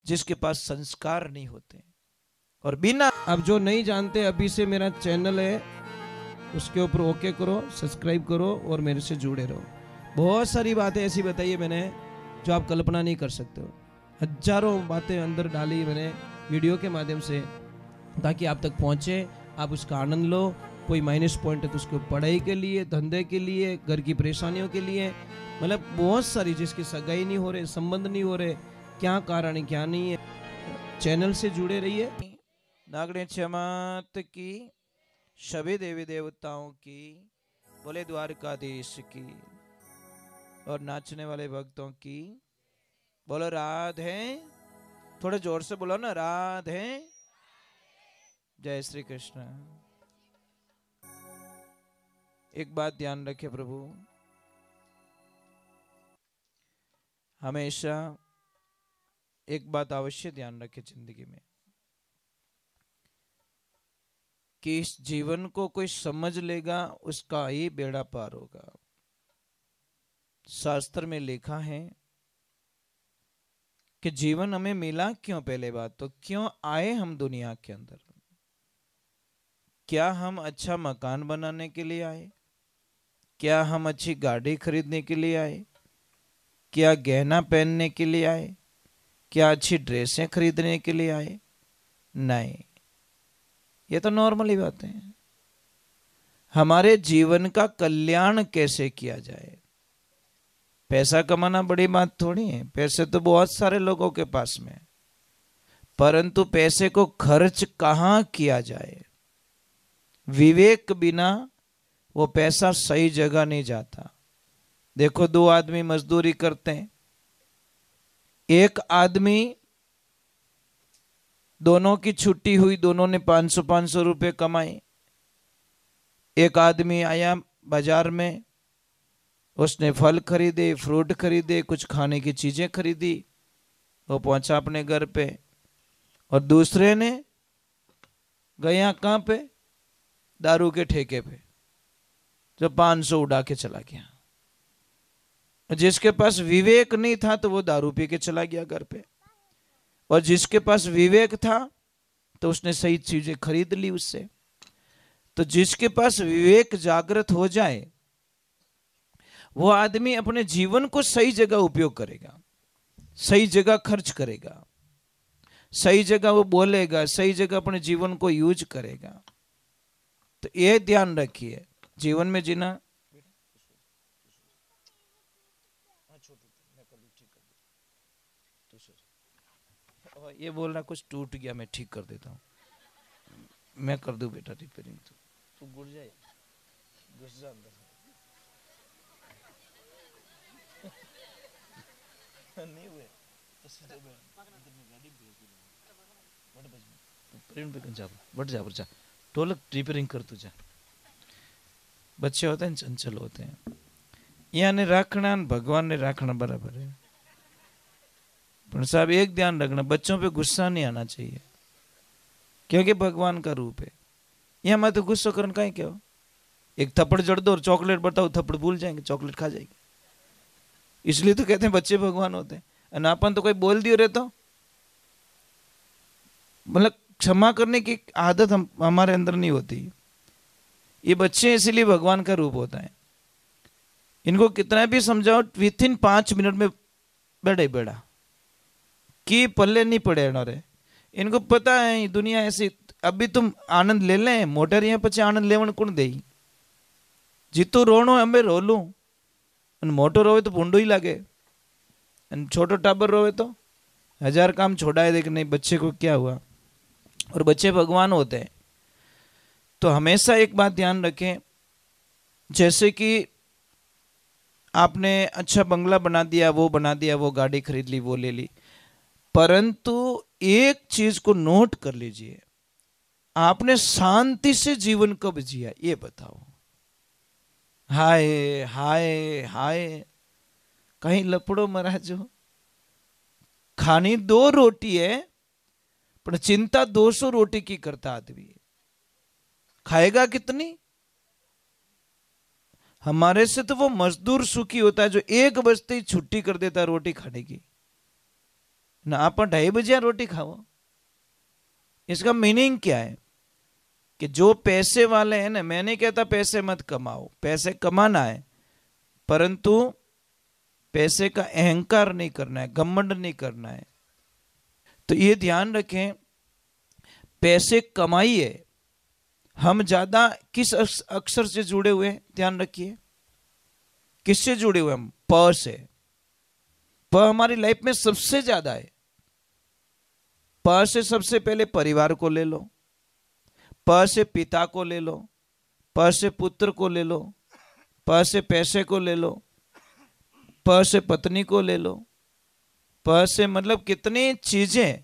जिसके पास संस्कार नहीं होते। और बिना, अब जो नहीं जानते, अभी से मेरा चैनल है, उसके ऊपर ओके करो, सब्सक्राइब करो और मेरे से जुड़े रहो। बहुत सारी बातें ऐसी बताई है मैंने जो आप कल्पना नहीं कर सकते हो। हजारों बातें अंदर डाली मैंने वीडियो के माध्यम से, ताकि आप तक पहुंचे, आप उसका आनंद लो। कोई माइनस पॉइंट है तो उसको पढ़ाई के लिए, धंधे के लिए, घर की परेशानियों के लिए, मतलब बहुत सारी, जिसकी सगाई नहीं हो रहे, संबंध नहीं हो रहे, क्या कारण है क्या नहीं है, चैनल से जुड़े रहिए। नागणे चमात की, सभी देवी देवताओं की, बोले द्वारकाधीश की, और नाचने वाले भक्तों की, बोलो राधे। थोड़ा जोर से बोलो ना, राधे। जय श्री कृष्ण। एक बात ध्यान रखे प्रभु, हमेशा एक बात अवश्य ध्यान रखे जिंदगी में, कि इस जीवन को कोई समझ लेगा उसका ही बेड़ा पार होगा। शास्त्र में लिखा है कि जीवन हमें मिला क्यों, पहले बात तो क्यों आए हम दुनिया के अंदर। क्या हम अच्छा मकान बनाने के लिए आए? क्या हम अच्छी गाड़ी खरीदने के लिए आए? क्या गहना पहनने के लिए आए? क्या अच्छी ड्रेसें खरीदने के लिए आए? नहीं, ये तो नॉर्मली बातें हैं। हमारे जीवन का कल्याण कैसे किया जाए। पैसा कमाना बड़ी बात थोड़ी है, पैसे तो बहुत सारे लोगों के पास में, परंतु पैसे को खर्च कहाँ किया जाए, विवेक बिना वो पैसा सही जगह नहीं जाता। देखो, दो आदमी मजदूरी करते हैं, एक आदमी, दोनों की छुट्टी हुई, दोनों ने 500 रुपए कमाए। एक आदमी आया बाजार में, उसने फल खरीदे, फ्रूट खरीदे, कुछ खाने की चीजें खरीदी, वो पहुंचा अपने घर पे। और दूसरे ने गया कहां पे, दारू के ठेके पे, जो 500 उड़ा के चला गया। जिसके पास विवेक नहीं था तो वो दारू पी के चला गया घर पे, और जिसके पास विवेक था तो उसने सही चीजें खरीद ली उससे। तो जिसके पास विवेक जागृत हो जाए, वो आदमी अपने जीवन को सही जगह उपयोग करेगा, सही जगह खर्च करेगा, सही जगह वो बोलेगा, सही जगह अपने जीवन को यूज करेगा। तो ये ध्यान रखिए, जीवन में जीना। ये बोल रहा कुछ टूट गया, मैं ठीक कर देता हूँ, मैं कर दूं बेटा रिपेयरिंग। तू घुस जाए, घुस जा अंदर। नहीं हुए तो सीधे गाड़ी भेज दूंगा। बट जा ढोलक रिपेयरिंग कर तू जा। बच्चे होते हैं चंचल होते हैं, यहाँ ने राखना भगवान ने राखना बराबर है। पर साहब एक ध्यान रखना, बच्चों पे गुस्सा नहीं आना चाहिए, क्योंकि भगवान का रूप है। यहाँ मैं तो गुस्सा करने का ही क्या हो, एक थप्पड़ जड़ दो और चॉकलेट बताओ, थप्पड़ भूल जाएंगे, चॉकलेट खा जाएंगे। इसलिए तो कहते हैं बच्चे भगवान होते हैं। अनापन तो कोई बोल दियो रे तो, मतलब क्षमा करने की आदत हमारे अंदर नहीं होती। ये बच्चे इसीलिए भगवान का रूप होता है। इनको कितना भी समझाओ, विथिन 5 मिनट में बेड़ा बेड़ा कि पल्ले नहीं पड़े रे। इनको पता है दुनिया ऐसी, अभी तुम आनंद ले लें मोटर, यहाँ पचे आनंद लेवन कौन दे। जीतो रोनो अमे रोलू, मोटो रोवे तो भूंडो ही लगे, छोटो टाबर रोवे तो 1000 काम छोड़ाए दे कि नहीं बच्चे को क्या हुआ। और बच्चे भगवान होते हैं। तो हमेशा एक बात ध्यान रखें, जैसे कि आपने अच्छा बंगला बना दिया, वो बना दिया, वो गाड़ी खरीद ली, वो ले ली, परंतु एक चीज को नोट कर लीजिए, आपने शांति से जीवन कब जिया ये बताओ। हाय हाय हाय, कहीं लपड़ो महाराजो, खानी 2 रोटी है पर चिंता 200 रोटी की करता आदमी, खाएगा कितनी। हमारे से तो वो मजदूर सुखी होता है जो 1 बजते ही छुट्टी कर देता है रोटी खाने की, ना आप 2:30 बजे रोटी खाओ। इसका मीनिंग क्या है कि जो पैसे वाले हैं ना, मैं नहीं कहता पैसे मत कमाओ, पैसे कमाना है, परंतु पैसे का अहंकार नहीं करना है, घमंड नहीं करना है। तो ये ध्यान रखें, पैसे कमाइए। हम ज्यादा किस अक्षर से जुड़े हुए हैं, ध्यान रखिए, किससे जुड़े हुए हम? प से। प हमारी लाइफ में सबसे ज्यादा है। प से सबसे पहले परिवार को ले लो, प से पिता को ले लो, प से पुत्र को ले लो, प से पैसे को ले लो, प से पत्नी को ले लो, प से मतलब कितनी चीजें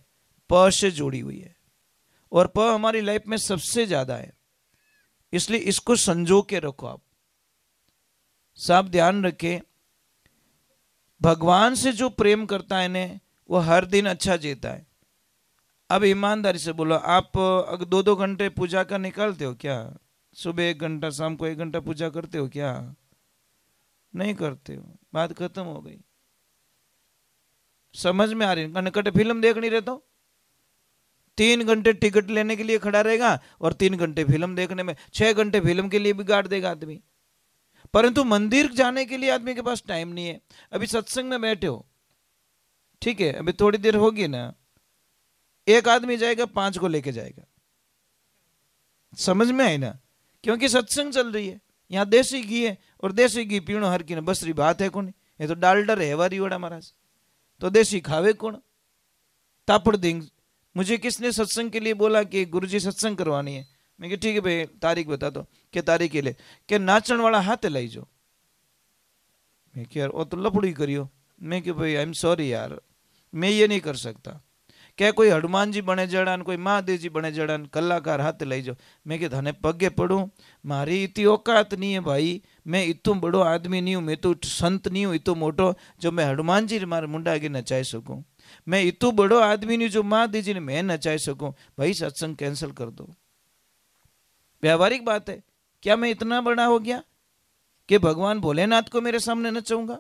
प से जुड़ी हुई है, और प हमारी लाइफ में सबसे ज्यादा है। इसलिए इसको संजो के रखो। आप सब ध्यान रखें, भगवान से जो प्रेम करता है ने, वो हर दिन अच्छा जीता है। अब ईमानदारी से बोलो, आप अगर 2-2 घंटे पूजा का निकालते हो क्या? सुबह 1 घंटा, शाम को 1 घंटा पूजा करते हो क्या? नहीं करते हो, बात खत्म हो गई। समझ में आ रही है? कनकट फिल्म देख नहीं रहता, 3 घंटे टिकट लेने के लिए खड़ा रहेगा और 3 घंटे फिल्म देखने में, 6 घंटे फिल्म के लिए बिगाड़ देगा आदमी। परंतु मंदिर जाने के लिए आदमी के पास टाइम नहीं है। अभी सत्संग में बैठे हो, ठीक है, अभी थोड़ी देर होगी ना, एक आदमी जाएगा 5 को लेके जाएगा। समझ में आई ना? क्योंकि सत्संग चल रही है, यहाँ देसी घी है, और देसी घी पीणो हर की बसरी बात है कौन? ये तो डालडर है वारी वड़ा महाराज, तो देसी खावे कौन? तापड़ देंगे। मुझे किसने सत्संग के लिए बोला कि गुरुजी सत्संग करवानी है? मैं कि ठीक है भाई, तारीख बता दो। क्या तारीख के लिए? कि नाचन वाला हाथ लाई जो। मैं कि यार वो तो लफड़ी करियो। मैं कि भाई आई एम सॉरी यार, मैं ये नहीं कर सकता। क्या कोई हनुमान जी बने जड़ान, कोई महादेव जी बने जड़ान, कलाकार हाथ लाई जो। मैं कि धने पगे पढ़ू, मारी इतनी औकात नहीं है भाई, मैं इतो बड़ो आदमी नहीं हूँ, मैं तो संत नहीं हूँ इतो मोटो जो मैं हनुमान जी मारे मुंडा आगे नचाई सकूँ। मैं इतो बड़ो आदमी नहीं जो महादेव जी ने मैं नचाई सकूँ। भाई सत्संग कैंसिल कर दो। व्यावहारिक बात है। क्या मैं इतना बड़ा हो गया कि भगवान भोलेनाथ को मेरे सामने नचाऊंगा?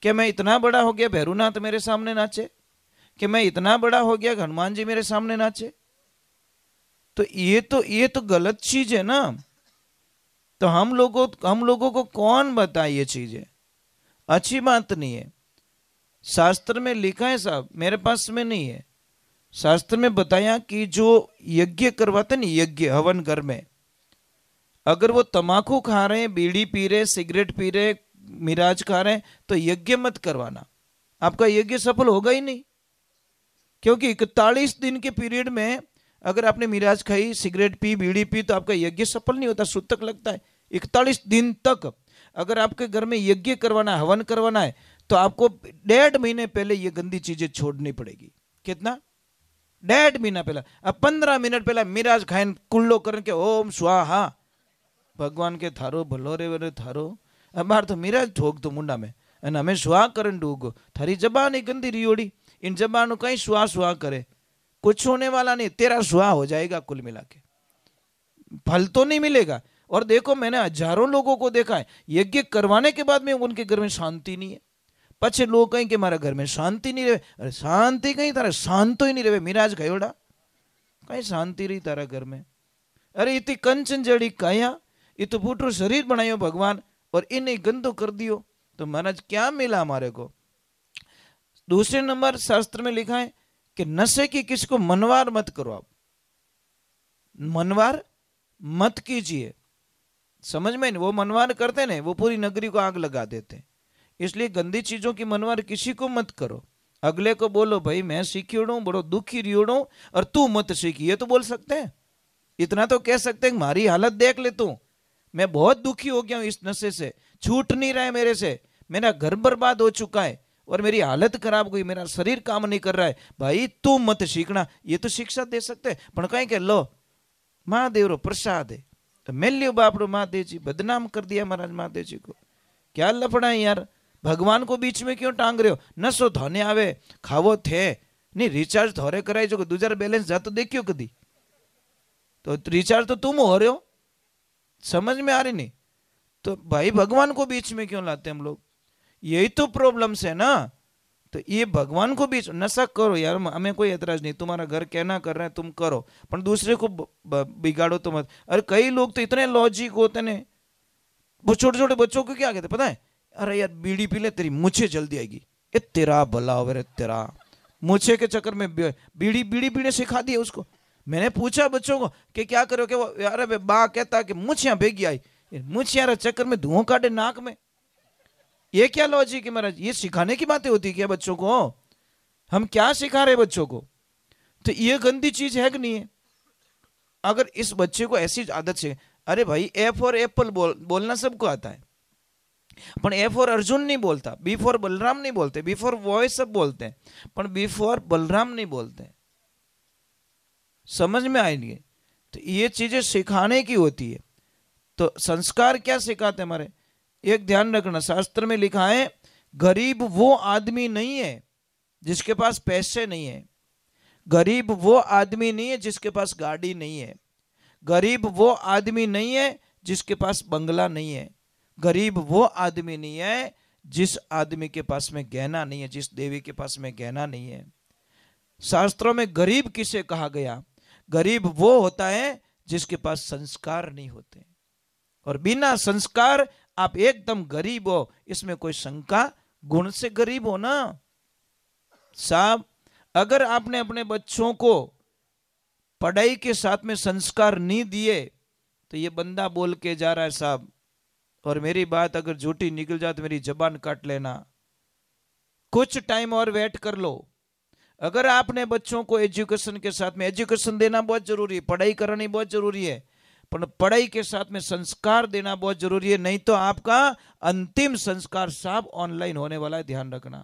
क्या मैं इतना बड़ा हो गया भैरूनाथ मेरे सामने नाचे? कि मैं इतना बड़ा हो गया हनुमान जी मेरे सामने नाचे? तो ये तो गलत चीज है ना। तो हम लोगों को कौन बताए ये चीजें? अच्छी बात नहीं है। शास्त्र में लिखा है साहब, मेरे पास में नहीं है, शास्त्र में बताया कि जो यज्ञ करवाते ना, यज्ञ हवन घर में, अगर वो तमाकू खा रहे हैं, बीड़ी पी रहे, सिगरेट पी रहे, मिराज खा रहे हैं, तो यज्ञ मत करवाना। आपका यज्ञ सफल होगा ही नहीं। क्योंकि 41 दिन के पीरियड में अगर आपने मिराज खाई, सिगरेट पी, बीड़ी पी, तो आपका यज्ञ सफल नहीं होता, सूतक लगता है। 41 दिन तक अगर आपके घर में यज्ञ करवाना है, हवन करवाना है, तो आपको 1.5 महीने पहले ये गंदी चीजें छोड़नी पड़ेगी। कितना? 1.5 महीना पहला। अब 15 मिनट पहला मिराज खाइन कुल्लो करके ओम स्वाहा, भगवान के थारो भलो रे वे थारो। अबार तो मिराज ठोक तो मुंडा में, અને અમે સ્વા કરન ડૂગો, थारी जबान ही गंदी रियोड़ी, इन जबान कहीं स्वा स्वा करे, कुछ होने वाला नहीं, तेरा स्वा हो जाएगा कुल मिला के, फल तो नहीं मिलेगा। और देखो मैंने हजारों लोगों को देखा है, यज्ञ करवाने के बाद में उनके घर में शांति नहीं है। पछे लोग कहीं कि हमारा घर में शांति नहीं रहे। अरे शांति कहीं, तारा शांत ही नहीं रहे। मिराज गयोड़ा कहीं शांति रही तारा घर में? अरे इतनी कंचन जड़ी काया, ये तो फूटो शरीर बनायो भगवान, और इन्हें गंदो कर दियो, तो महाराज क्या मिला हमारे को? दूसरे नंबर शास्त्र में लिखा है कि नशे की किसको मनवार मत करो। आप मनवार मत कीजिए। समझ में नहीं? वो मनवार करते ना, वो पूरी नगरी को आग लगा देते। इसलिए गंदी चीजों की मनवार किसी को मत करो। अगले को बोलो भाई मैं सीखियोड़ू, बड़ो दुखी रियोड़ू, और तू मत सीखी, ये तो बोल सकते हैं। इतना तो कह सकते हैं हमारी हालत देख ले तू, मैं बहुत दुखी हो गया हूं इस नशे से, छूट नहीं रहा है मेरे से, मेरा घर बर्बाद हो चुका है और मेरी हालत खराब हुई, मेरा शरीर काम नहीं कर रहा है, भाई तू मत सीखना। ये तो शिक्षा दे सकते हैं। पण कहीं के लो महादेव रो प्रसाद है, तो मेल्यो बापड़ो महादेव जी बदनाम कर दिया महाराज महादेव जी को। क्या लफड़ा है यार? भगवान को बीच में क्यों टांग रहे हो? नशो धोने आवे, खावो थे नहीं, रिचार्ज थोड़े कराई जो 2000 बैलेंस जातो देखियो कदी, तो रिचार्ज तो तुम हो रहे हो। समझ में आ रही नहीं? तो भाई भगवान को बीच में क्यों लाते हम लोग? यही तो प्रॉब्लम है ना। तो तो ये भगवान को भी नशा करो यार, हमें कोई एतराज नहीं, तुम्हारा घर कहना कर रहा है तुम करो, पर दूसरे को बिगाड़ो तो मत। अरे कई लोग तो इतने लॉजिक होते ने, वो छोटे छोटे बच्चों को क्या कहते पता है, अरे यार बीड़ी पी ले तेरी मूछे जल्दी आएगी, ये तेरा भला हो रे तेरा, मूछे के चक्कर में बीड़ी बीड़ी पीने सिखा दिया उसको। मैंने पूछा बच्चों को कि क्या करो, कि वो यार बा कहता कि मूछियां भेगी आई, मूछियां चक्कर में धुआं काटे नाक में, ये क्या लॉजिक है महाराज? ये सिखाने की बातें होती है क्या बच्चों को? हम क्या सिखा रहे बच्चों को? तो ये गंदी चीज है कि नहीं है? अगर इस बच्चे को ऐसी आदत से, अरे भाई ए फॉर एप्पल बोलना सबको आता है, पर ए फॉर अर्जुन नहीं बोलता, बी फॉर बलराम नहीं बोलते, बी फॉर बॉय सब बोलते हैं, पर बी फॉर बलराम नहीं बोलते। समझ में आएंगे? तो ये चीजें सिखाने की होती है। तो संस्कार क्या सिखाते हैं हमारे? एक ध्यान रखना, शास्त्र में लिखा है गरीब वो आदमी नहीं है जिसके पास पैसे नहीं है, गरीब वो आदमी नहीं है जिसके पास गाड़ी नहीं है, गरीब वो आदमी नहीं है जिसके पास बंगला नहीं है, गरीब वो आदमी नहीं है जिस आदमी के पास में गहना नहीं है, जिस देवी के पास में गहना नहीं है। शास्त्रों में गरीब किसे कहा गया? गरीब वो होता है जिसके पास संस्कार नहीं होते, और बिना संस्कार आप एकदम गरीब हो, इसमें कोई शंका, गुण से गरीब हो ना साहब। अगर आपने अपने बच्चों को पढ़ाई के साथ में संस्कार नहीं दिए तो ये बंदा बोल के जा रहा है साहब, और मेरी बात अगर झूठी निकल जाए तो मेरी जबान काट लेना, कुछ टाइम और वेट कर लो। अगर आपने बच्चों को एजुकेशन के साथ में, एजुकेशन देना बहुत जरूरी है, पढ़ाई करानी बहुत जरूरी है, पर पढ़ाई के साथ में संस्कार देना बहुत जरूरी है, नहीं तो आपका अंतिम संस्कार साहब ऑनलाइन होने वाला है, ध्यान रखना।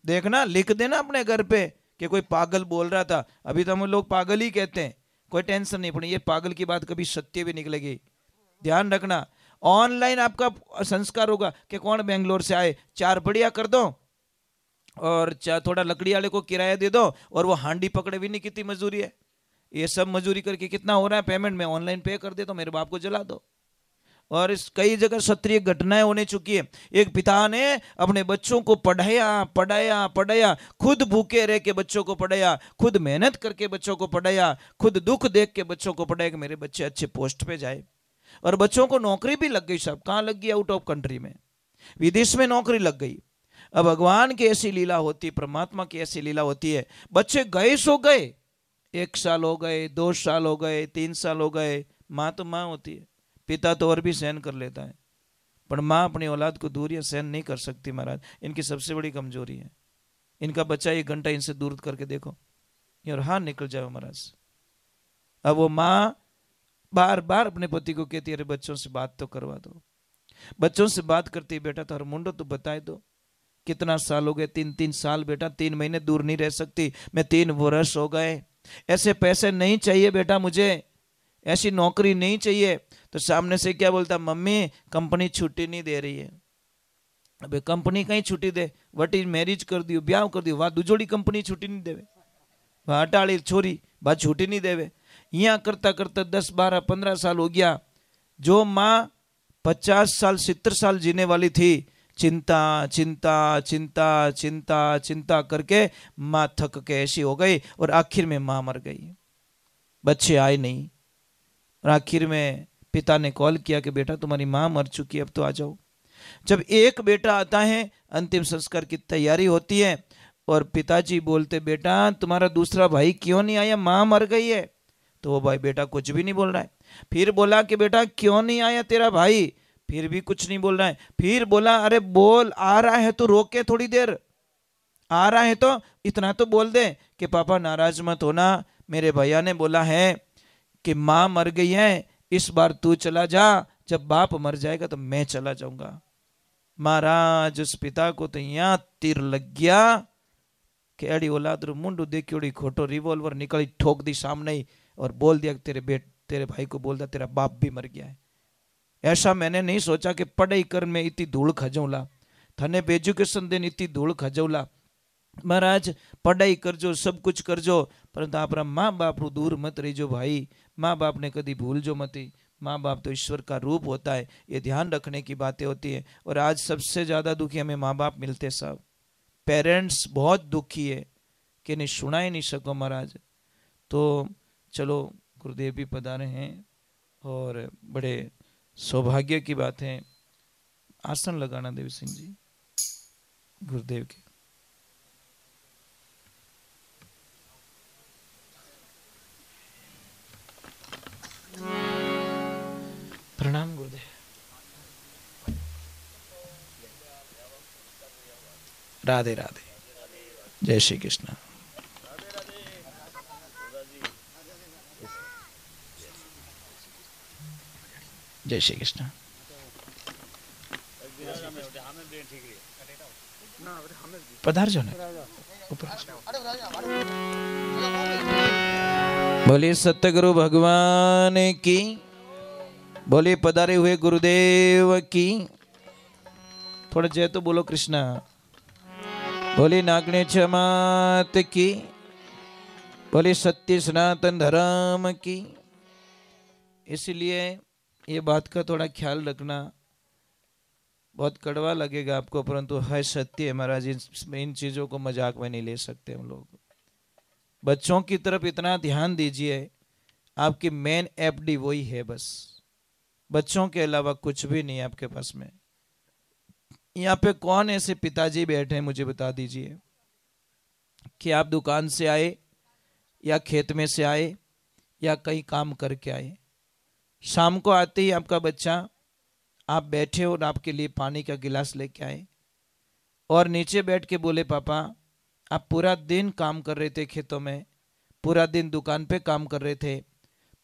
देखना, लिख देना अपने घर पे कि कोई पागल बोल रहा था, अभी तो हम लोग पागल ही कहते हैं, कोई टेंशन नहीं, पर ये पागल की बात कभी सत्य भी निकलेगी, ध्यान रखना। ऑनलाइन आपका संस्कार होगा कि कौन बेंगलोर से आए, चार बढ़िया कर दो और थोड़ा लकड़ी वाले को किराया दे दो, और वो हांडी पकड़े भी नहीं, कितनी मजदूरी है, ये सब मजदूरी करके कितना हो रहा है पेमेंट में, ऑनलाइन पे कर दे तो मेरे बाप को जला दो। और इस कई जगह क्षत्रिय घटनाएं होने चुकी है। एक पिता ने अपने बच्चों को पढ़ाया पढ़ाया पढ़ाया, खुद भूखे रह के बच्चों को पढ़ाया, खुद मेहनत करके बच्चों को पढ़ाया, खुद दुख देख के बच्चों को पढ़ाया कि मेरे बच्चे अच्छे पोस्ट पे जाए, और बच्चों को नौकरी भी लग गई साहब। कहाँ लग गई? आउट ऑफ कंट्री में, विदेश में नौकरी लग गई। अब भगवान की ऐसी लीला होती, परमात्मा की ऐसी लीला होती है, बच्चे गए सो गए, 1 साल हो गए, 2 साल हो गए, 3 साल हो गए, माँ तो माँ होती है, पिता तो और भी सहन कर लेता है, पर माँ अपनी औलाद को दूरियां सहन नहीं कर सकती महाराज। इनकी सबसे बड़ी कमजोरी है। इनका बच्चा 1 घंटा इनसे दूर करके देखो, और हाँ निकल जाओ महाराज। अब वो माँ बार बार अपने पति को कहती है, अरे बच्चों से बात तो करवा दो, बच्चों से बात करती है, बेटा तो हर मुंडो तो बताए दो, कितना साल हो गए? 3 साल बेटा, 3 महीने दूर नहीं रह सकती मैं, 3 वर्ष हो गए, ऐसे पैसे नहीं चाहिए बेटा मुझे, ऐसी नौकरी नहीं चाहिए। तो सामने से क्या बोलता? मम्मी कंपनी छुट्टी नहीं दे रही है। अबे कंपनी कहीं छुट्टी दे, वट इज मैरिज कर दियो, ब्याह कर दियो, वहां दुजोड़ी कंपनी छुट्टी नहीं देवे, वहां अटाड़ी छोरी बात छुट्टी नहीं देवे। यहाँ करता करता 10 12 15 साल हो गया। जो माँ 50 साल 70 साल जीने वाली थी, चिंता चिंता चिंता चिंता चिंता करके माँ थक के ऐसी हो गई, और आखिर में माँ मर गई, बच्चे आए नहीं, और आखिर में पिता ने कॉल किया कि बेटा तुम्हारी माँ मर चुकी है, अब तो आ जाओ। जब एक बेटा आता है, अंतिम संस्कार की तैयारी होती है, और पिताजी बोलते बेटा तुम्हारा दूसरा भाई क्यों नहीं आया, माँ मर गई है। तो वो भाई बेटा कुछ भी नहीं बोल रहा है। फिर बोला कि बेटा क्यों नहीं आया तेरा भाई, फिर भी कुछ नहीं बोल रहा है। फिर बोला अरे बोल, आ रहा है तो रोके थोड़ी देर, आ रहा है तो इतना तो बोल दे कि पापा नाराज मत होना, मेरे भैया ने बोला है कि माँ मर गई है, इस बार तू चला जा, जब बाप मर जाएगा तो मैं चला जाऊंगा। महाराज उस पिता को तो यहाँ तीर लग गया कि अड़ी औलाद रू मुंडू देखी खोटो, रिवॉल्वर निकली ठोक दी सामने ही, और बोल दिया तेरे भाई को बोल दिया तेरा बाप भी मर गया है। ऐसा मैंने नहीं सोचा कि पढ़ाई कर में इतनी धूल खजौला, थने पे एजुकेशन देने इतनी धूल खजौला। महाराज पढ़ाई करजो, सब कुछ करजो, परंतु अपना माँ बाप रू दूर मत रहीजो भाई, माँ बाप ने कभी भूल जो मती। माँ बाप तो ईश्वर का रूप होता है, ये ध्यान रखने की बातें होती है। और आज सबसे ज्यादा दुखी हमें माँ बाप मिलते साहब, पेरेंट्स बहुत दुखी है कि नहीं सुना ही नहीं सको महाराज। तो चलो गुरुदेव भी पधारे हैं और बड़े सौभाग्य की बात है। आसन लगाना देवी सिंह जी गुरुदेव के। प्रणाम गुरुदेव। राधे राधे। जय श्री कृष्ण। जय श्री कृष्ण। पधार जो ना बोलिए सत्यगुरु भगवान की, बोलिए पधारे हुए गुरुदेव की। थोड़ा जय तो बोलो कृष्णा। बोलिए नागने मात की, बोलिए सत्य सनातन धर्म की। इसलिए ये बात का थोड़ा ख्याल रखना। बहुत कड़वा लगेगा आपको, परंतु है सत्य है महाराज। इन चीज़ों को मजाक में नहीं ले सकते हम लोग। बच्चों की तरफ इतना ध्यान दीजिए। आपकी मेन एफडी वही है बस, बच्चों के अलावा कुछ भी नहीं है आपके पास में। यहाँ पे कौन ऐसे पिताजी बैठे हैं मुझे बता दीजिए कि आप दुकान से आए या खेत में से आए या कहीं काम करके आए, शाम को आते ही आपका बच्चा आप बैठे और आपके लिए पानी का गिलास लेके आए और नीचे बैठ के बोले पापा आप पूरा दिन काम कर रहे थे खेतों में, पूरा दिन दुकान पे काम कर रहे थे,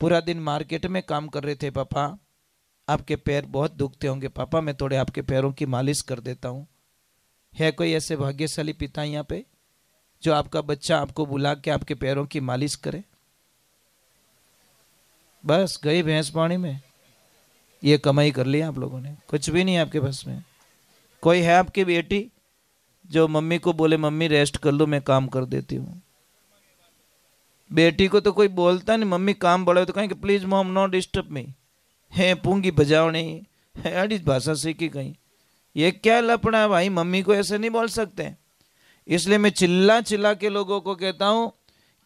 पूरा दिन मार्केट में काम कर रहे थे पापा, आपके पैर बहुत दुखते होंगे पापा, मैं थोड़े आपके पैरों की मालिश कर देता हूँ। है कोई ऐसे भाग्यशाली पिता यहाँ पे जो आपका बच्चा आपको बुला के आपके पैरों की मालिश करे? बस गई भैंस पानी में। ये कमाई कर ली आप लोगों ने, कुछ भी नहीं है आपके पास में। कोई है आपकी बेटी जो मम्मी को बोले मम्मी रेस्ट कर लो मैं काम कर देती हूँ? बेटी को तो कोई बोलता नहीं, मम्मी काम बड़ा तो कहेंगे please mom not disturb me. है पूंगी बजावनी है अड़ी भाषा सीखी कहीं। ये क्या लपड़ा है भाई, मम्मी को ऐसे नहीं बोल सकते। इसलिए मैं चिल्ला चिल्ला के लोगों को कहता हूँ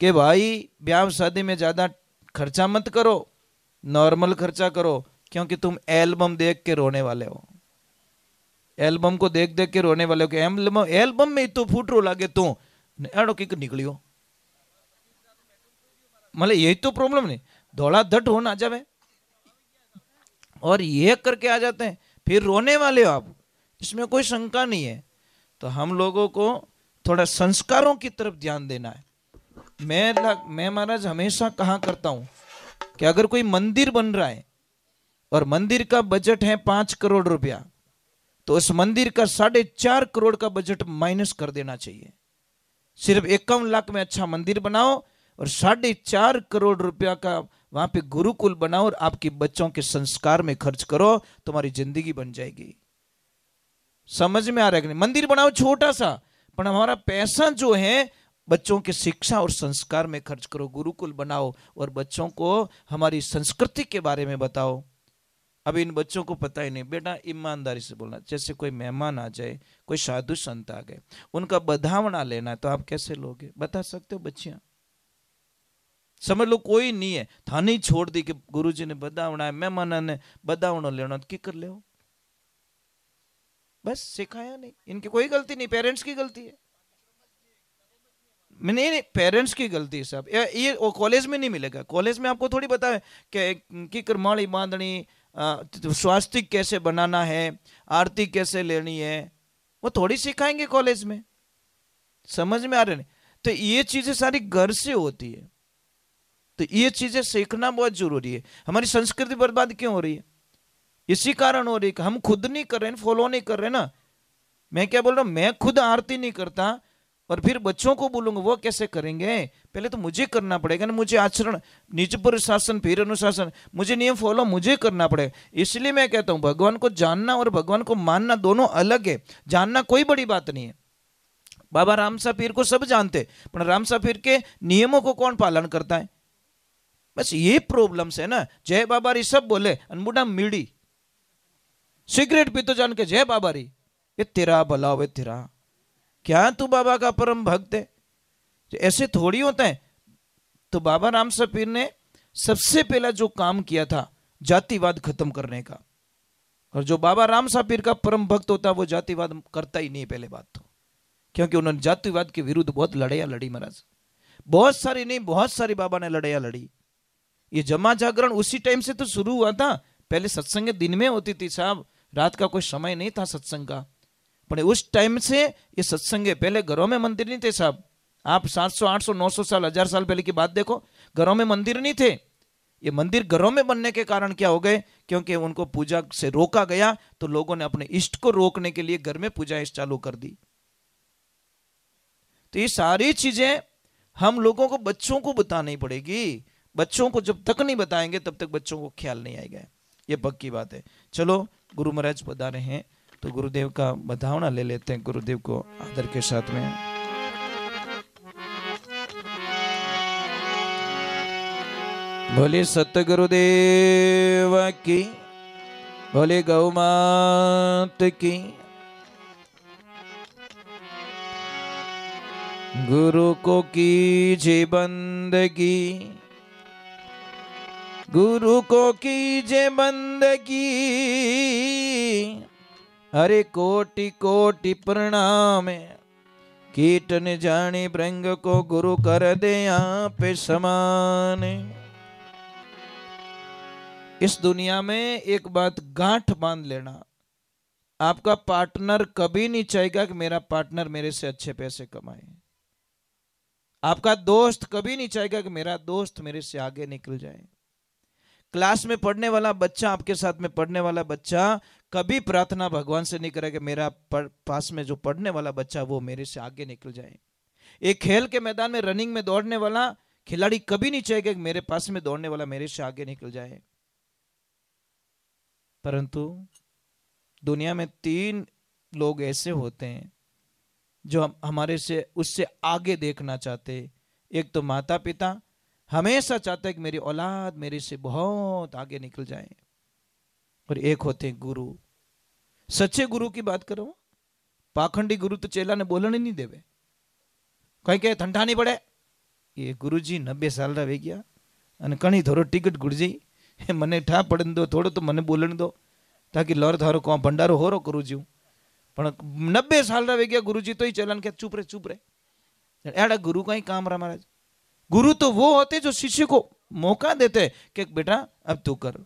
कि भाई ब्याह शादी में ज़्यादा खर्चा मत करो, नॉर्मल खर्चा करो, क्योंकि तुम एल्बम देख के रोने वाले हो। एल्बम को देख देख के रोने वाले हो कि एल्बम में तो फूट रो लागे तू एड़ो की निकलियो। मतलब यही तो प्रॉब्लम नहीं, धोला धट हो ना जावे और ये करके आ जाते हैं, फिर रोने वाले हो आप, इसमें कोई शंका नहीं है। तो हम लोगों को थोड़ा संस्कारों की तरफ ध्यान देना है। मैं महाराज हमेशा कहा करता हूं कि अगर कोई मंदिर बन रहा है और मंदिर का बजट है 5 करोड़ रुपया, तो उस मंदिर का 4.5 करोड़ का बजट माइनस कर देना चाहिए। सिर्फ 51 लाख में अच्छा मंदिर बनाओ और 4.5 करोड़ रुपया का वहां पे गुरुकुल बनाओ और आपके बच्चों के संस्कार में खर्च करो, तुम्हारी जिंदगी बन जाएगी। समझ में आ रहा है कि नहीं? मंदिर बनाओ छोटा सा, पर हमारा पैसा जो है बच्चों के शिक्षा और संस्कार में खर्च करो। गुरुकुल बनाओ और बच्चों को हमारी संस्कृति के बारे में बताओ। अब इन बच्चों को पता ही नहीं। बेटा ईमानदारी से बोलना, जैसे कोई मेहमान आ जाए, कोई साधु संत आ गए, उनका बधावना लेना है तो आप कैसे लोगे? बता सकते हो बच्चियां? समझ लो कोई नहीं है, थाने छोड़ दी कि गुरुजी ने बधावना है, मेहमान ने बधावना लेना, की कर ले? बस सिखाया नहीं। इनकी कोई गलती नहीं, पेरेंट्स की गलती है। नहीं, पेरेंट्स की गलती है साहब। ये कॉलेज में नहीं मिलेगा। कॉलेज में आपको थोड़ी पता है कि करमाड़ी बांधनी, स्वास्तिक कैसे बनाना है, आरती कैसे लेनी है, वो थोड़ी सिखाएंगे कॉलेज में। समझ में आ रहे नहीं? तो ये चीजें सारी घर से होती है, तो ये चीजें सीखना बहुत जरूरी है। हमारी संस्कृति बर्बाद क्यों हो रही है? इसी कारण हो रही है कि हम खुद नहीं कर रहे हैं, फॉलो नहीं कर रहे ना। मैं क्या बोल रहा हूं, मैं खुद आरती नहीं करता और फिर बच्चों को बोलूंगा वो कैसे करेंगे? पहले तो मुझे करना पड़ेगा ना। मुझे आचरण, निज पर शासन फिर अनुशासन, मुझे नियम फॉलो मुझे करना पड़ेगा। इसलिए मैं कहता हूं भगवान को जानना और भगवान को मानना दोनों अलग है। जानना कोई बड़ी बात नहीं है। बाबा रामसा पीर को सब जानते, पर रामसा पीर के नियमों को कौन पालन करता है? बस ये प्रॉब्लम्स है ना। जय बाबा री सब बोले, अनबुढ़ा मीड़ी सिगरेट पी तो जान के जय बाबा री, ये तेरा भला हो तेरा। क्या तू बाबा का परम भक्त है? ऐसे थोड़ी होता है। तो बाबा रामसर पीर ने सबसे पहला जो काम किया था जातिवाद खत्म करने का। और जो बाबा रामसर पीर का परम भक्त होता है वो जातिवाद करता ही नहीं पहले बात तो, क्योंकि उन्होंने जातिवाद के विरुद्ध बहुत लड़ाइयां लड़ी महाराज, बहुत सारी नहीं, बहुत सारी बाबा ने लड़ाइयां लड़ी। ये जमा जागरण उसी टाइम से तो शुरू हुआ था। पहले सत्संग दिन में होती थी साहब, रात का कोई समय नहीं था सत्संग का। पर उस टाइम से ये सत्संग है। पहले घरों में मंदिर नहीं थे साहब। आप 700 800 900 साल 1000 साल पहले की बात देखो, घरों में मंदिर नहीं थे। ये मंदिर घरों में बनने के कारण क्या हो गए, क्योंकि उनको पूजा से रोका गया, तो लोगों ने अपने इष्ट को रोकने के लिए घर में पूजाएं चालू कर दी। तो ये सारी चीजें हम लोगों को, बच्चों को बतानी पड़ेगी। बच्चों को जब तक नहीं बताएंगे तब तक बच्चों को ख्याल नहीं आएगा, ये पक्की बात है। चलो गुरु महाराज पधारे हैं तो गुरुदेव का बधावना ले लेते हैं, गुरुदेव को आदर के साथ में। बोले सतगुरुदेव की, बोले गौ मात की। गुरु को कीजे बंदगी, गुरु को कीजे बंदगी, हरे कोटि कोटि प्रणाम। कीट न जाने भृंग को गुरु कर दे आप समान। इस दुनिया में एक बात गांठ बांध लेना, आपका पार्टनर कभी नहीं चाहेगा कि मेरा पार्टनर मेरे से अच्छे पैसे कमाए। आपका दोस्त कभी नहीं चाहेगा कि मेरा दोस्त मेरे से आगे निकल जाए। क्लास में पढ़ने वाला बच्चा, आपके साथ में पढ़ने वाला बच्चा कभी प्रार्थना भगवान से नहीं करेगा कि मेरा पास में जो पढ़ने वाला बच्चा वो मेरे से आगे निकल जाए। एक खेल के मैदान में रनिंग में दौड़ने वाला खिलाड़ी कभी नहीं चाहेगा कि मेरे पास में दौड़ने वाला मेरे से आगे निकल जाए। परंतु दुनिया में 3 लोग ऐसे होते हैं जो हमारे से उससे आगे देखना चाहते। एक तो माता पिता, हमेशा चाहते हैं कि मेरी औलाद मेरे से बहुत आगे निकल जाए। और एक होते हैं गुरु। सच्चे गुरु की बात करो, पाखंडी गुरु तो चेला ने बोलने नहीं देवे, कहीं कहे ठंडा नहीं पड़े। ये गुरुजी 90 साल रह गया અને કણી થોડો ટિકિટ ગુડજી મને ઠા પડન દો, થોડો તો મને બોલણ દો તાકી લર ધારો કો ભંડારો હોરો કરું છું। પણ 90 साल रह गया गुरुजी तो ही चलन के चुप रहे। एड़ा गुरु का ही काम रहा महाराज। गुरु तो वो होते जो शिष्य को मौका देते कि बेटा अब तू कर,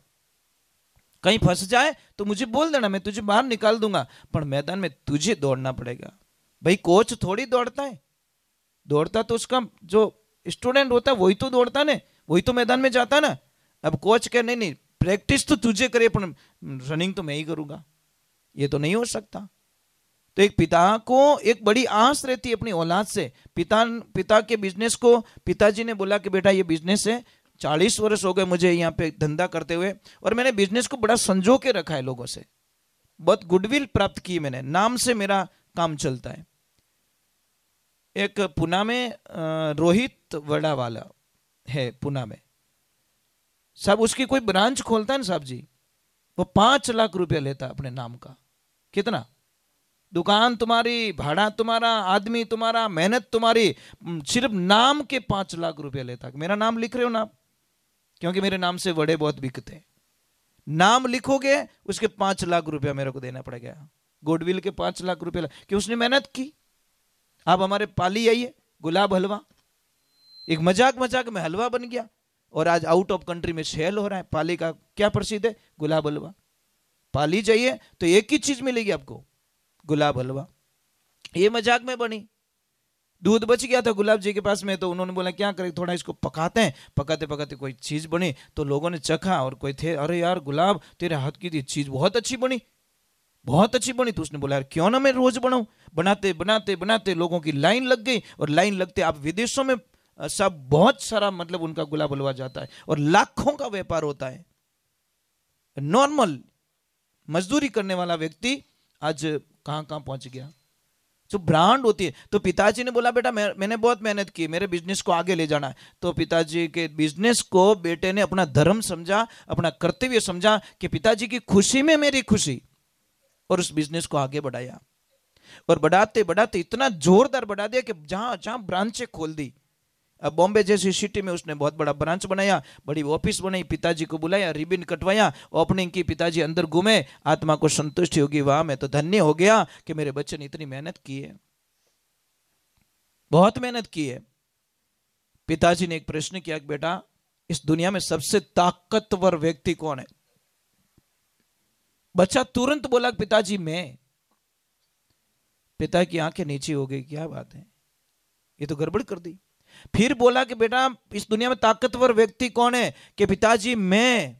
कहीं फंस जाए तो मुझे बोल देना, मैं तुझे बाहर निकाल दूंगा, पर मैदान में तुझे दौड़ना पड़ेगा। भाई कोच थोड़ी दौड़ता है, दौड़ता तो उसका जो स्टूडेंट होता है वही तो दौड़ता है, वही तो मैदान में जाता ना। अब कोच कहे नहीं नहीं प्रैक्टिस तो तुझे करे पर रनिंग तो मैं ही करूंगा, ये तो नहीं हो सकता। तो एक पिता को एक बड़ी आस रहती है अपनी औलाद से। पिता के बिजनेस को पिताजी ने बोला कि बेटा ये बिजनेस है, 40 वर्ष हो गए मुझे यहाँ पे धंधा करते हुए, और मैंने बिजनेस को बड़ा संजो के रखा है, लोगों से बहुत गुडविल प्राप्त की मैंने, नाम से मेरा काम चलता है। एक पुणे में रोहित वड़ा वाला है पुणे में साहब, उसकी कोई ब्रांच खोलता है ना साहब जी, वो 5 लाख रुपया लेता है अपने नाम का। कितना? दुकान तुम्हारी, भाड़ा तुम्हारा, आदमी तुम्हारा, मेहनत तुम्हारी, सिर्फ नाम के 5 लाख रुपया लेता। मेरा नाम लिख रहे हो ना आप, क्योंकि मेरे नाम से वड़े बहुत बिकते हैं। नाम लिखोगे उसके 5 लाख रुपया मेरे को देना पड़ेगा, गुडविल के 5 लाख रुपया, कि उसने मेहनत की। आप हमारे पाली आइए, गुलाब हलवा एक मजाक में हलवा बन गया, और आज आउट ऑफ कंट्री में सेल हो रहा है। पाली का क्या प्रसिद्ध है? गुलाब हलवा। पाली जाइए तो एक ही चीज मिलेगी आपको, गुलाब हलवा। ये मजाक में बनी। दूध बच गया था गुलाब जी के पास में, तो उन्होंने बोला क्या करें, थोड़ा इसको पकाते हैं। पकाते पकाते कोई चीज बनी, तो लोगों ने चखा, और कोई थे, अरे यार गुलाब तेरे हाथ की चीज बहुत अच्छी बनी, बहुत अच्छी बनी। तो उसने बोला यार क्यों ना मैं रोज बनाऊं। बनाते बनाते बनाते लोगों की लाइन लग गई, और लाइन लगते आप विदेशों में सब बहुत सारा मतलब उनका गुलाब हलवा जाता है, और लाखों का व्यापार होता है। नॉर्मल मजदूरी करने वाला व्यक्ति आज कहां कहां पहुंच गया। जो ब्रांड होती है, तो पिताजी ने बोला बेटा मैंने बहुत मेहनत की, मेरे बिजनेस को आगे ले जाना है। तो पिताजी के बिजनेस को बेटे ने अपना धर्म समझा, अपना कर्तव्य समझा कि पिताजी की खुशी में मेरी खुशी, और उस बिजनेस को आगे बढ़ाया। और बढ़ाते बढ़ाते इतना जोरदार बढ़ा दिया कि जहां जहां ब्रांचें खोल दी। अब बॉम्बे जैसी सिटी में उसने बहुत बड़ा ब्रांच बनाया, बड़ी ऑफिस बनाई, पिताजी को बुलाया, रिबन कटवाया, ओपनिंग की, पिताजी अंदर घूमे, आत्मा को संतुष्टि होगी, वाह मैं तो धन्य हो गया कि मेरे बच्चे ने इतनी मेहनत की है, बहुत मेहनत की है। पिताजी ने एक प्रश्न किया कि बेटा इस दुनिया में सबसे ताकतवर व्यक्ति कौन है? बच्चा तुरंत बोला पिताजी मैं। पिता की आंखें नीचे हो गई, क्या बात है, ये तो गड़बड़ कर दी। फिर बोला कि बेटा इस दुनिया में ताकतवर व्यक्ति कौन है? कि पिताजी मैं।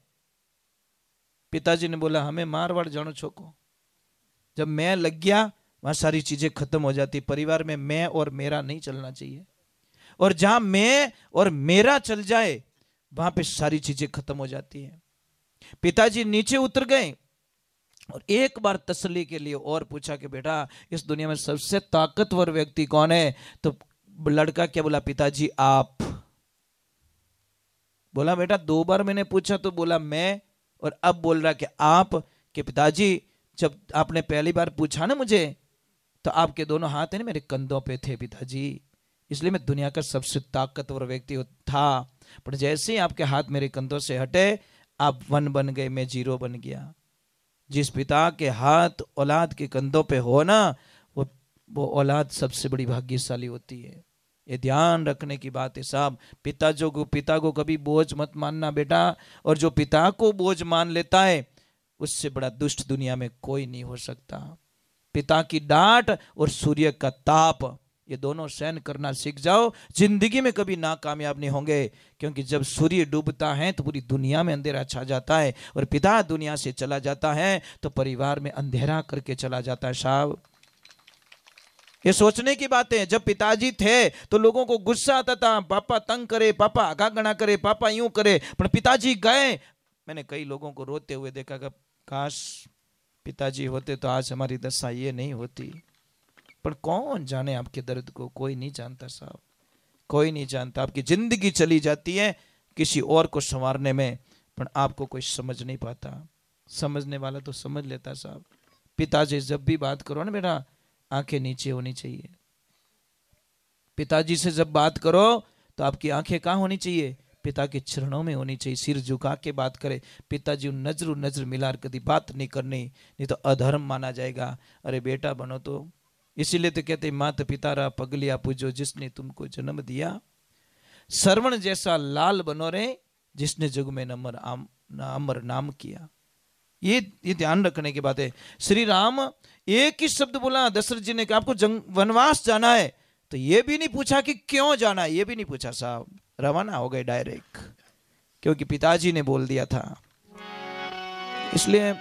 पिताजी ने बोला हमें मारवाड़ जानो छोको, जब मैं लग गया वहां सारी चीजें खत्म हो जाती। परिवार में मैं और मेरा नहीं चलना चाहिए, और जहां मैं और मेरा चल जाए वहां पे सारी चीजें खत्म हो जाती है। पिताजी नीचे उतर गए और एक बार तसल्ली के लिए और पूछा कि बेटा इस दुनिया में सबसे ताकतवर व्यक्ति कौन है? तो लड़का क्या बोला? पिताजी आप। बोला बेटा 2 बार मैंने पूछा तो बोला मैं, और अब बोल रहा कि आप। कि पिताजी जब आपने पहली बार पूछा ना मुझे, तो आपके दोनों हाथ है ना मेरे कंधों पे थे पिताजी, इसलिए मैं दुनिया का सबसे ताकतवर व्यक्ति था। पर जैसे ही आपके हाथ मेरे कंधों से हटे आप 1 बन गए, मैं 0 बन गया। जिस पिता के हाथ औलाद के कंधों पे हो ना, वो औलाद सबसे बड़ी भाग्यशाली होती है। ये ध्यान रखने की बात है साहब। पिता को कभी बोझ मत मानना बेटा, और जो पिता को बोझ मान लेता है उससे बड़ा दुष्ट दुनिया में कोई नहीं हो सकता। पिता की डांट और सूर्य का ताप, ये दोनों सहन करना सीख जाओ, जिंदगी में कभी नाकामयाब नहीं होंगे। क्योंकि जब सूर्य डूबता है तो पूरी दुनिया में अंधेरा छा जाता है, और पिता दुनिया से चला जाता है तो परिवार में अंधेरा करके चला जाता है साहब। ये सोचने की बात है। जब पिताजी थे तो लोगों को गुस्सा आता था, पापा तंग करे, पापा आगागना करे, पापा यूं करे। पर पिताजी गए, मैंने कई लोगों को रोते हुए देखा कि काश पिताजी होते तो आज हमारी दशा ये नहीं होती। पर कौन जाने आपके दर्द को? कोई नहीं जानता साहब, कोई नहीं जानता। आपकी जिंदगी चली जाती है किसी और को संवारने में, पर आपको कोई समझ नहीं पाता। समझने वाला तो समझ लेता साहब। पिताजी जब भी बात करो ना बेटा, आंखें नीचे होनी चाहिए। पिताजी से जब बात करो तो आपकी आंखें कहाँ होनी चाहिए? पिता के चरणों में होनी चाहिए। सिर झुका के बात करे। पिताजी नजर मिलाकर कभी बात नहीं करनी, नहीं तो अधर्म माना जाएगा। अरे बेटा बनो तो, इसीलिए तो कहते माता पिता रा पगलिया पूजो जिसने तुमको जन्म दिया। श्रवण जैसा लाल बनो रे जिसने जग में अमर नाम किया। ये ध्यान रखने की बात है। श्री राम एक ही शब्द बोला दशरथ जी ने कि आपको वनवास जाना है, तो ये भी नहीं पूछा कि क्यों जाना है, ये भी नहीं पूछा साहब, रवाना हो गए डायरेक्ट, क्योंकि पिताजी ने बोल दिया था। इसलिए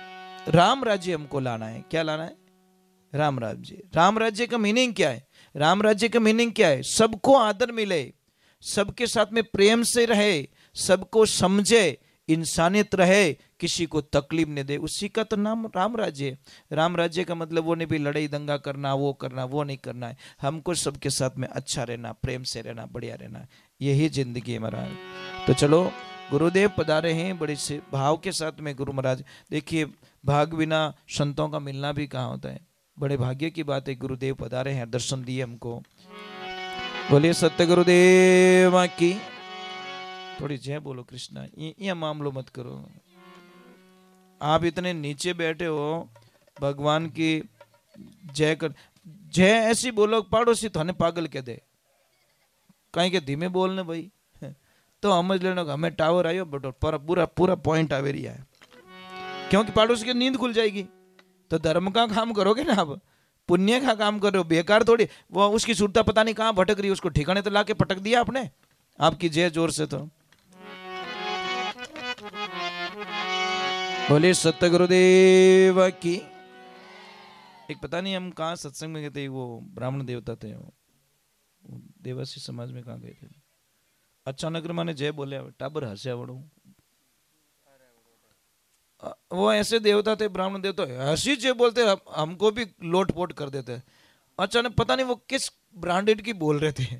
राम राज्य हमको लाना है। क्या लाना है? राम राज्य। राम राज्य का मीनिंग क्या है? राम राज्य का मीनिंग क्या है? सबको आदर मिले, सबके साथ में प्रेम से रहे, सबको समझे, इंसानियत रहे, किसी को तकलीफ नहीं दे, उसी का तो नाम राम राज्य है। राम राज्य का मतलब वो नहीं भी लड़ाई दंगा करना, वो नहीं करना है। हमको सबके साथ में अच्छा रहना, प्रेम से रहना, बढ़िया रहना, यही जिंदगी है महाराज। तो चलो गुरुदेव पधारे हैं बड़े से भाव के साथ में। गुरु महाराज देखिए, भाग बिना संतों का मिलना भी कहाँ होता है, बड़े भाग्य की बात है। गुरुदेव पधारे हैं, दर्शन दिए हमको। बोलिए सत्य गुरुदेव की। थोड़ी जय बोलो कृष्णा। ये मामलो मत करो, आप इतने नीचे बैठे हो, भगवान की जय कर, जय ऐसी बोलो पड़ोसी थाने पागल कह दे, कहीं के धीमे बोलने भाई तो समझ लेना हमें टावर आयो बटो पूरा पॉइंट आवे रहा है, क्योंकि पड़ोसी की नींद खुल जाएगी। तो धर्म का काम करोगे ना, आप पुण्य का काम करो, बेकार थोड़ी। वो उसकी सुरता पता नहीं कहाँ भटक रही है, उसको ठिकाने तो लाके पटक दिया आपने। आपकी जय जोर से तो बोले सत्य गुरुदेव की। एक पता नहीं हम कहाँ सत्संग में गए थे, वो ब्राह्मण देवता थे, वो देवासी समाज में कहाँ गए थे। अचानक माने जय बोले, टाबर हंसे बड़ो। वो ऐसे देवता थे, ब्राह्मण देवता, हंसी जय बोलते, हमको भी लोटपोट कर देते। अचानक पता नहीं वो किस ब्रांडेड की बोल रहे थे,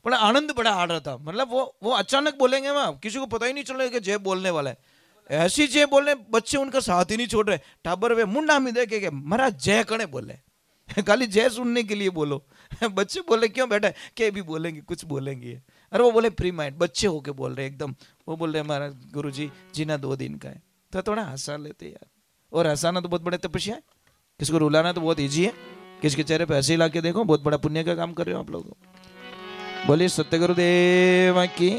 पर आनंद बड़ा आ रहा था। मतलब वो अचानक बोलेंगे, वहां किसी को पता ही नहीं चल रहा कि जय बोलने वाला है। ऐसी जय बोलने, बच्चे उनका साथ ही नहीं छोड़ रहे। टाबर वे मुंडा में देखे के महाराज जय कने बोले, खाली जय सुनने के लिए बोलो। बच्चे बोले क्यों बेटा, क्या भी बोलेंगे, कुछ बोलेंगे। अरे वो बोले फ्री माइंड, बच्चे होके बोल रहे एकदम। वो बोल रहे हमारा गुरुजी जीना 2 दिन का है, तो थोड़ा हंसा लेते यार। और हंसाना तो बहुत बड़े तपस्या है, किसको रुलाना तो बहुत ईजी है। किसके चेहरे पे हंसी ला के देखो, बहुत बड़ा पुण्य का काम कर रहे हो आप लोग। बोलिए सत्य गुरुदेव की।